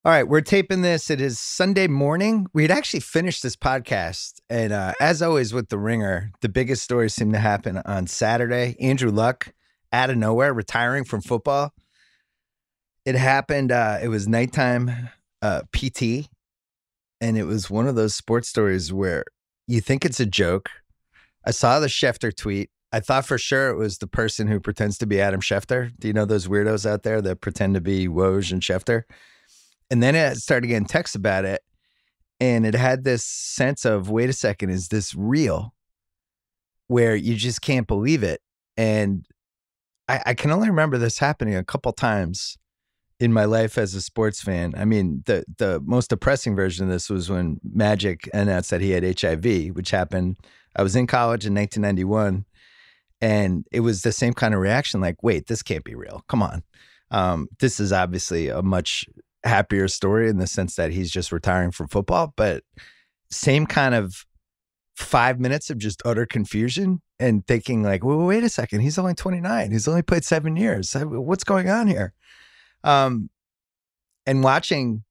All right, we're taping this. It is Sunday morning. We had actually finished this podcast. And as always with The Ringer, the biggest stories seem to happen on Saturday. Andrew Luck, out of nowhere, retiring from football. It happened, it was nighttime PT. And it was one of those sports stories where you think it's a joke. I saw the Schefter tweet. I thought for sure it was the person who pretends to be Adam Schefter. Do you know those weirdos out there that pretend to be Woj and Schefter? And then it started getting texts about it. And it had this sense of, wait a second, is this real? Where you just can't believe it. And I can only remember this happening a couple times in my life as a sports fan. I mean, the most depressing version of this was when Magic announced that he had HIV, which happened. I was in college in 1991. And it was the same kind of reaction, like, wait, this can't be real. Come on. This is obviously a much happier story in the sense that he's just retiring from football, but same kind of 5 minutes of just utter confusion and thinking like, well, wait a second, he's only 29. He's only played 7 years. What's going on here? And watching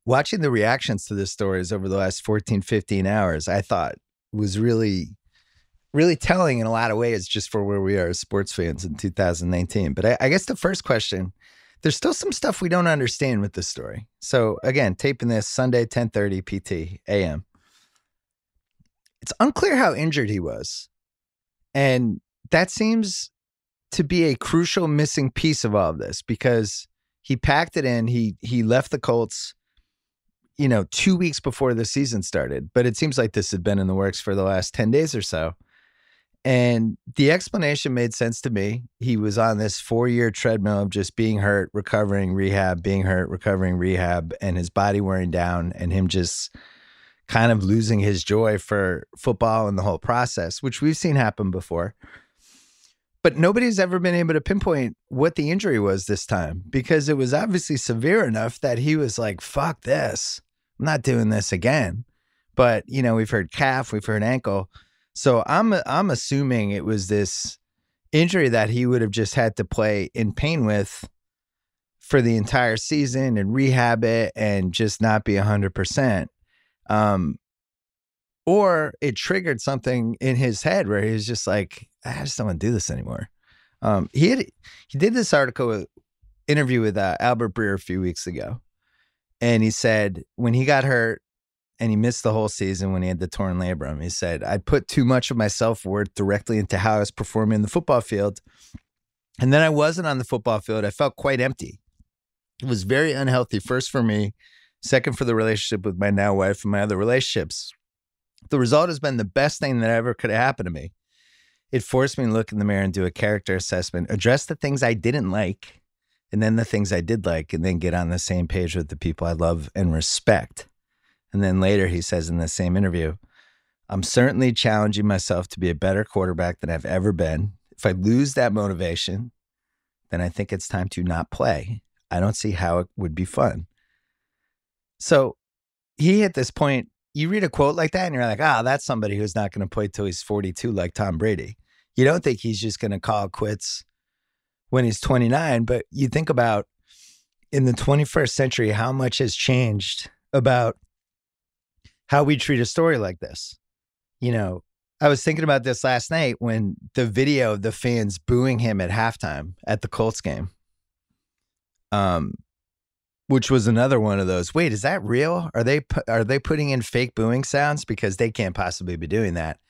the reactions to this stories over the last 14, 15 hours, I thought was really, really telling in a lot of ways just for where we are as sports fans in 2019. But I guess the first question, there's still some stuff we don't understand with this story. So again, taping this Sunday, 10:30 PT AM. It's unclear how injured he was. And that seems to be a crucial missing piece of all of this because he packed it in. He left the Colts, 2 weeks before the season started. But it seems like this had been in the works for the last 10 days or so. And the explanation made sense to me. He was on this 4-year treadmill of just being hurt, recovering, rehab, being hurt, recovering, rehab, and his body wearing down and him just kind of losing his joy for football and the whole process, which we've seen happen before. But nobody's ever been able to pinpoint what the injury was this time because it was obviously severe enough that he was like, fuck this. I'm not doing this again. But, we've heard calf, we've heard ankle. So I'm assuming it was this injury that he would have just had to play in pain with for the entire season and rehab it and just not be 100%. Or it triggered something in his head where he was just like, I just don't want to do this anymore. He did this interview with Albert Breer a few weeks ago. And he said when he got hurt, and he missed the whole season when he had the torn labrum. He said, I put too much of my self-worth directly into how I was performing in the football field. And then I wasn't on the football field. I felt quite empty. It was very unhealthy, first for me, second for the relationship with my now wife and my other relationships. The result has been the best thing that ever could have happened to me. It forced me to look in the mirror and do a character assessment, address the things I didn't like, and then the things I did like, and then get on the same page with the people I love and respect. And then later he says in the same interview, I'm certainly challenging myself to be a better quarterback than I've ever been. If I lose that motivation, then I think it's time to not play. I don't see how it would be fun. So he at this point, you read a quote like that and you're like, that's somebody who's not going to play till he's 42 like Tom Brady. You don't think he's just going to call quits when he's 29, but you think about in the 21st century, how much has changed about how we treat a story like this. I was thinking about this last night when the video of the fans booing him at halftime at the Colts game, which was another one of those, wait, is that real? Are they putting in fake booing sounds? Because they can't possibly be doing that.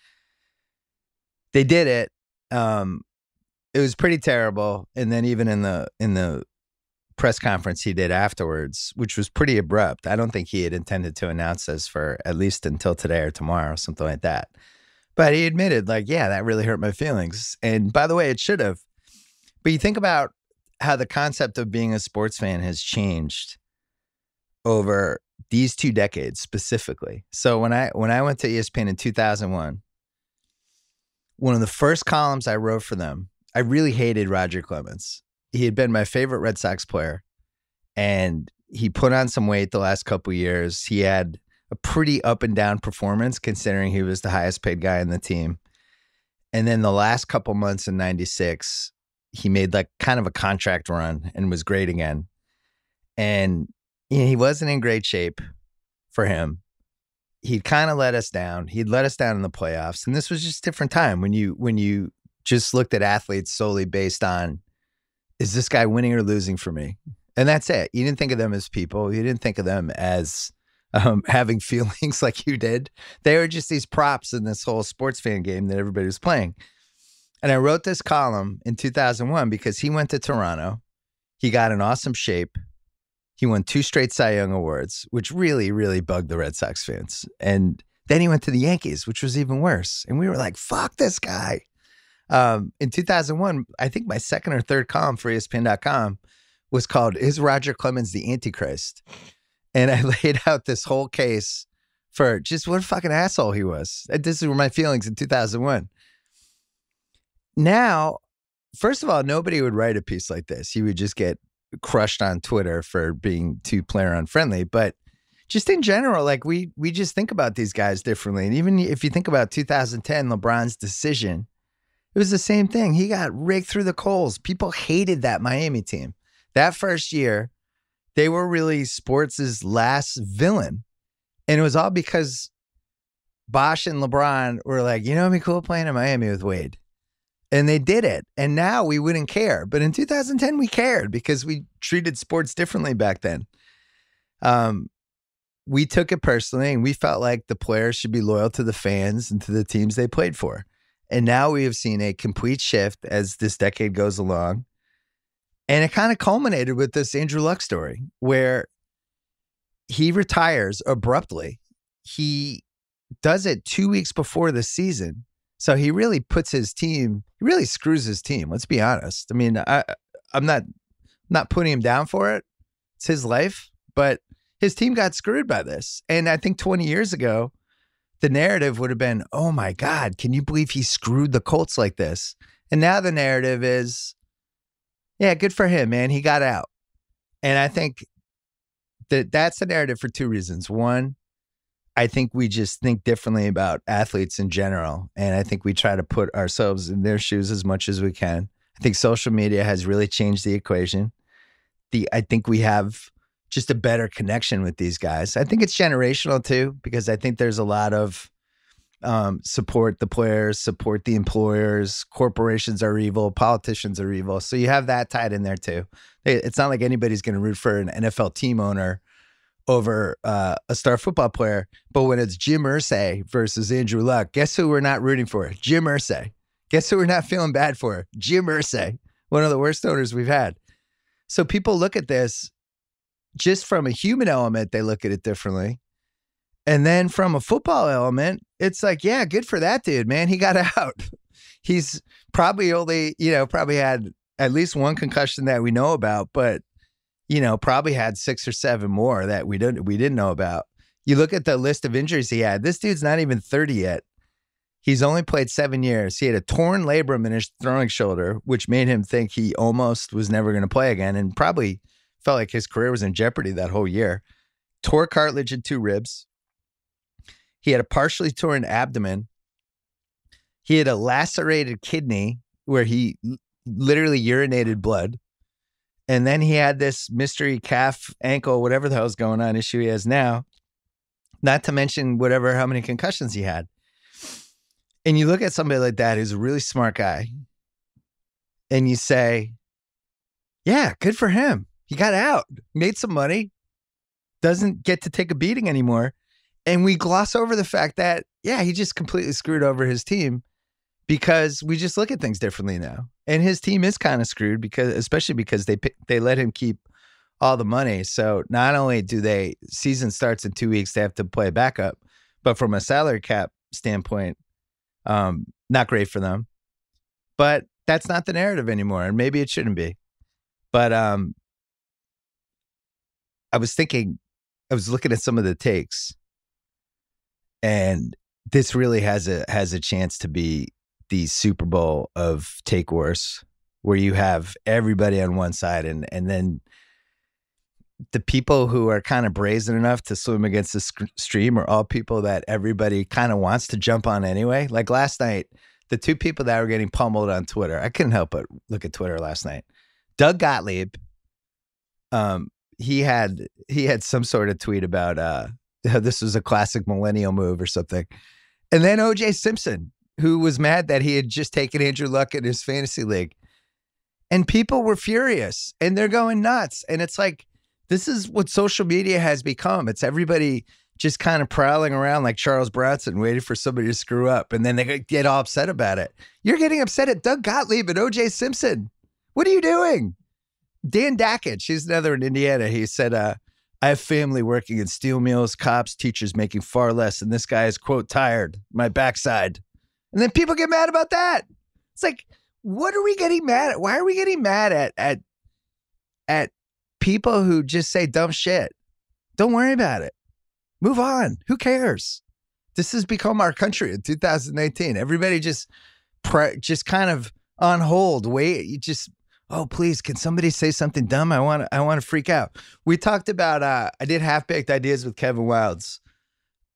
They did it. It was pretty terrible. And then even in the press conference he did afterwards, which was pretty abrupt. I don't think he had intended to announce this for at least until today or tomorrow, something like that. But he admitted, like, yeah, that really hurt my feelings. And by the way, it should have. But you think about how the concept of being a sports fan has changed over these 2 decades specifically. So when I went to ESPN in 2001, one of the first columns I wrote for them, I really hated Roger Clemens. He had been my favorite Red Sox player, and he put on some weight the last couple of years. He had a pretty up and down performance considering he was the highest paid guy in the team. And then the last couple months in 96, he made like kind of a contract run and was great again. And he wasn't in great shape for him. He'd kind of let us down. He'd let us down in the playoffs. And this was just a different time when you just looked at athletes solely based on, is this guy winning or losing for me? And that's it. You didn't think of them as people. You didn't think of them as having feelings like you did. They were just these props in this whole sports fan game that everybody was playing. And I wrote this column in 2001 because he went to Toronto. He got in awesome shape. He won 2 straight Cy Young Awards, which really, really bugged the Red Sox fans. And then he went to the Yankees, which was even worse. And we were like, fuck this guy. In 2001, I think my second or third column for ESPN.com was called, Is Roger Clemens the Antichrist? And I laid out this whole case for just what a fucking asshole he was. This were my feelings in 2001. Now, first of all, nobody would write a piece like this. He would just get crushed on Twitter for being too player unfriendly. But just in general, like we just think about these guys differently. And even if you think about 2010, LeBron's decision, it was the same thing. He got raked through the coals. People hated that Miami team. That first year, they were really sports' last villain. And it was all because Bosh and LeBron were like, you know, it'd be cool playing in Miami with Wade. And they did it. And now we wouldn't care. But in 2010, we cared because we treated sports differently back then. We took it personally, and we felt like the players should be loyal to the fans and to the teams they played for. And now we have seen a complete shift as this decade goes along. And it kind of culminated with this Andrew Luck story where he retires abruptly. He does it 2 weeks before the season. So he really puts his team, he really screws his team. Let's be honest. I mean, I'm not putting him down for it. It's his life, but his team got screwed by this. And I think 20 years ago, the narrative would have been, oh my God, can you believe he screwed the Colts like this? And now the narrative is, yeah, good for him, man. He got out. And I think that's the narrative for 2 reasons. One, I think we just think differently about athletes in general. And I think we try to put ourselves in their shoes as much as we can. I think social media has really changed the equation. I think we have just a better connection with these guys. I think it's generational too, because I think there's a lot of support the players, support the employers, corporations are evil, politicians are evil. So you have that tied in there too. It's not like anybody's going to root for an NFL team owner over a star football player. But when it's Jim Irsay versus Andrew Luck, guess who we're not rooting for? Jim Irsay. Guess who we're not feeling bad for? Jim Irsay, one of the worst owners we've had. So people look at this just from a human element, they look at it differently. And then from a football element, it's like, yeah, good for that dude, man. He got out. He's probably only, probably had at least one concussion that we know about, but, probably had 6 or 7 more that we didn't know about. You look at the list of injuries he had. This dude's not even 30 yet. He's only played 7 years. He had a torn labrum in his throwing shoulder, which made him think he almost was never going to play again, and probably felt like his career was in jeopardy that whole year. Tore cartilage in 2 ribs. He had a partially torn abdomen. He had a lacerated kidney where he literally urinated blood. And then he had this mystery calf, ankle, whatever the hell's going on issue he has now. Not to mention how many concussions he had. And you look at somebody like that who's a really smart guy, and you say, yeah, good for him. He got out, made some money, doesn't get to take a beating anymore. And we gloss over the fact that, yeah, he just completely screwed over his team because we just look at things differently now. And his team is kind of screwed especially because they let him keep all the money. So not only season starts in 2 weeks, they have to play backup, but from a salary cap standpoint, not great for them. But that's not the narrative anymore. And maybe it shouldn't be. But I was looking at some of the takes, and this really has a chance to be the Super Bowl of take wars, where you have everybody on one side, and then the people who are kind of brazen enough to swim against the stream are all people that everybody kind of wants to jump on anyway. Like last night, the 2 people that were getting pummeled on Twitter, I couldn't help but look at Twitter last night. Doug Gottlieb, he had some sort of tweet about this was a classic millennial move or something. And then O.J. Simpson, who was mad that he had just taken Andrew Luck in his fantasy league. And people were furious and they're going nuts. And it's like, this is what social media has become. It's everybody just kind of prowling around like Charles Bronson, waiting for somebody to screw up. And then they get all upset about it. You're getting upset at Doug Gottlieb and O.J. Simpson. What are you doing? Dan Dackett, she's another in Indiana. He said, I have family working in steel mills, cops, teachers making far less. And this guy is, quote, tired, my backside. And then people get mad about that. It's like, what are we getting mad at? Why are we getting mad at people who just say dumb shit? Don't worry about it. Move on. Who cares? This has become our country in 2018. Everybody just kind of on hold. Wait, you just, oh, please, can somebody say something dumb? I want to freak out. We talked about, I did Half-Baked Ideas with Kevin Wildes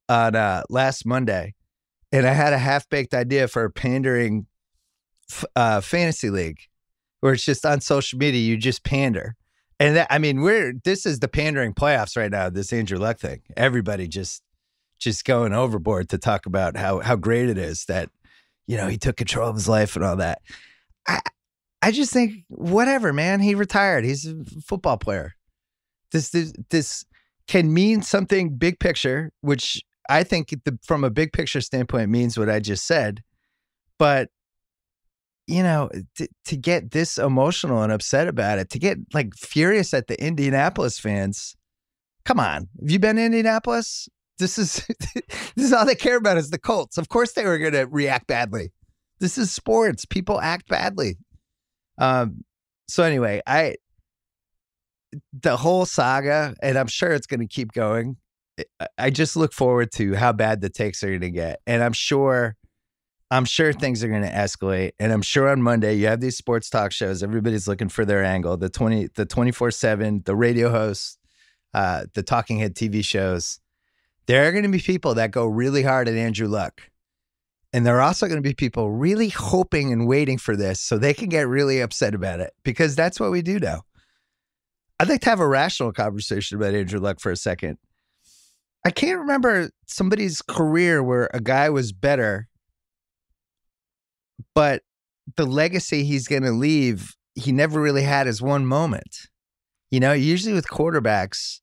on last Monday. And I had a half-baked idea for a pandering fantasy league where it's just on social media, you just pander. And that, I mean, this is the pandering playoffs right now, this Andrew Luck thing. Everybody just going overboard to talk about how great it is that, you know, he took control of his life and all that. I just think, whatever, man, he retired. He's a football player. This can mean something big picture, which I think from a big picture standpoint means what I just said. But, you know, to get this emotional and upset about it, to get like furious at the Indianapolis fans. Come on. Have you been to Indianapolis? This is all they care about is the Colts. Of course they were going to react badly. This is sports. People act badly. So anyway, the whole saga, and I'm sure it's going to keep going. I just look forward to how bad the takes are going to get. And I'm sure things are going to escalate. And I'm sure on Monday you have these sports talk shows. Everybody's looking for their angle. The 24/7, the radio hosts, the talking head TV shows. There are going to be people that go really hard at Andrew Luck. And there are also going to be people really hoping and waiting for this so they can get really upset about it, because that's what we do now. I'd like to have a rational conversation about Andrew Luck for a second. I can't remember somebody's career where a guy was better, but the legacy he's going to leave, he never really had his one moment. You know, usually with quarterbacks,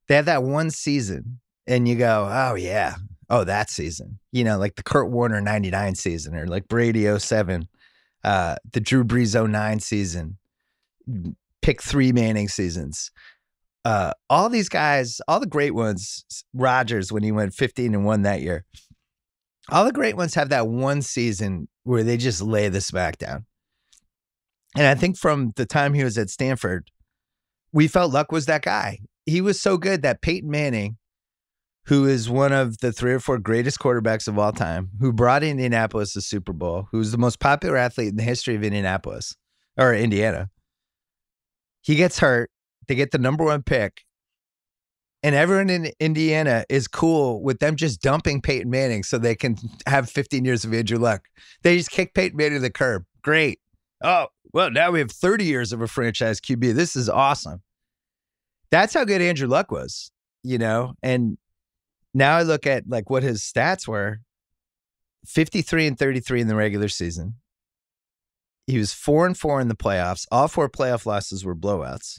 they have that one season and you go, oh yeah, oh, that season. You know, like the Kurt Warner 99 season, or like Brady 07, the Drew Brees 09 season, pick 3 Manning seasons. All these guys, all the great ones, Rodgers when he went 15-1 that year, all the great ones have that one season where they just lay the smackdown. And I think from the time he was at Stanford, we felt Luck was that guy. He was so good that Peyton Manning, who is one of the 3 or 4 greatest quarterbacks of all time, who brought Indianapolis the Super Bowl, who's the most popular athlete in the history of Indianapolis or Indiana, he gets hurt. They get the number 1 pick. And everyone in Indiana is cool with them just dumping Peyton Manning so they can have 15 years of Andrew Luck. They just kick Peyton Manning to the curb. Great. Oh, well, now we have 30 years of a franchise QB. This is awesome. That's how good Andrew Luck was, you know? And now I look at like what his stats were. 53-33 in the regular season. He was 4-4 in the playoffs. All 4 playoff losses were blowouts.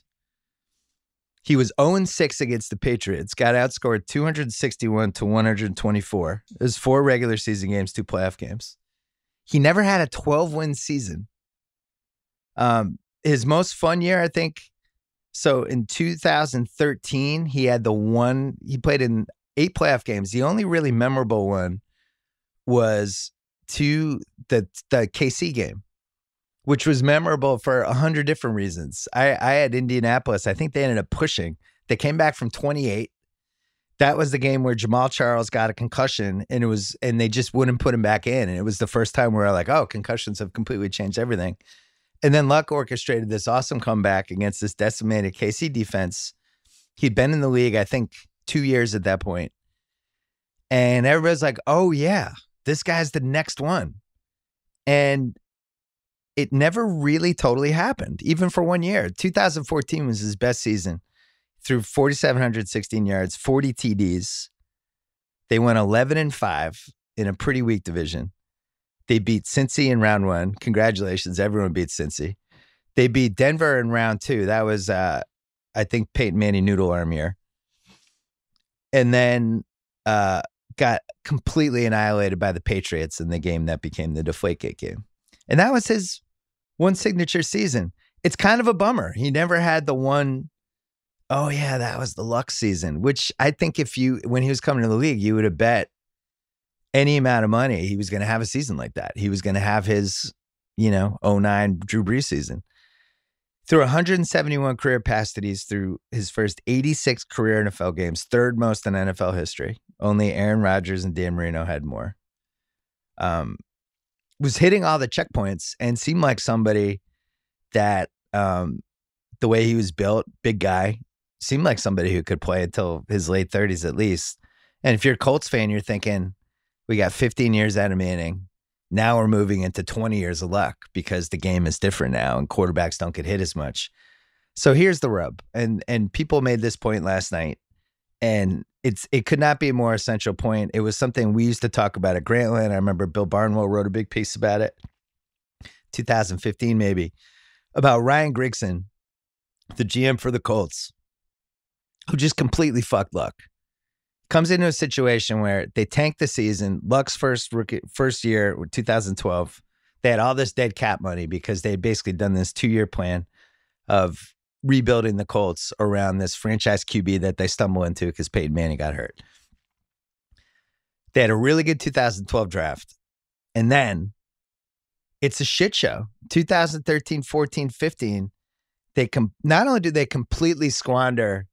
He was 0-6 against the Patriots, got outscored 261-124. It was 4 regular season games, 2 playoff games. He never had a 12-win season. His most fun year, I think, so in 2013, he had he played in 8 playoff games. The only really memorable one was the KC game, which was memorable for 100 different reasons. I had Indianapolis. I think they ended up pushing. They came back from 28. That was the game where Jamal Charles got a concussion, and they just wouldn't put him back in. And it was the first time we were like, oh, concussions have completely changed everything. And then Luck orchestrated this awesome comeback against this decimated KC defense. He'd been in the league, I think, 2 years at that point. And everybody's like, oh, yeah, this guy's the next one. And it never really totally happened, even for 1 year. 2014 was his best season. threw 4,716 yards, 40 TDs. They went 11-5 in a pretty weak division. They beat Cincy in round 1. Congratulations. Everyone beat Cincy. They beat Denver in round 2. That was, I think, Peyton Manning noodle arm year. And then got completely annihilated by the Patriots in the game that became the Deflategate game. And that was his one signature season. It's kind of a bummer. He never had the one, oh yeah, that was the Luck season, which I think when he was coming to the league, you would have bet any amount of money he was going to have a season like that. He was going to have his, 09 Drew Brees season. Through 171 career pass TDs through his first 86 career NFL games, third most in NFL history. Only Aaron Rodgers and Dan Marino had more. Was hitting all the checkpoints and seemed like somebody that, the way he was built, big guy, seemed like somebody who could play until his late 30s at least. And if you're a Colts fan, you're thinking, we got 15 years out of Manning. Now we're moving into 20 years of Luck because the game is different now and quarterbacks don't get hit as much. So here's the rub. And people made this point last night, and it could not be a more essential point. It was something we used to talk about at Grantland. I remember Bill Barnwell wrote a big piece about it, 2015 maybe, about Ryan Grigson, the GM for the Colts, who just completely fucked Luck. Comes into a situation where they tanked the season. Luck's first year, 2012, they had all this dead cap money because they had basically done this 2-year plan of rebuilding the Colts around this franchise QB that they stumble into because Peyton Manning got hurt. They had a really good 2012 draft. And then it's a shit show. 2013, 14, 15, not only do they completely squander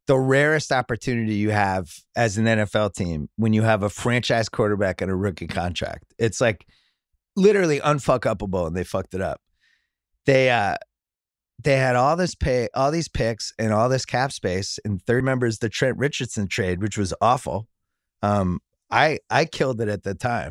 the rarest opportunity you have as an NFL team when you have a franchise quarterback and a rookie contract. It's like literally unfuck-upable, and they fucked it up. They had all this pay, all these picks, and all this cap space. And third member is the Trent Richardson trade, which was awful. I killed it at the time.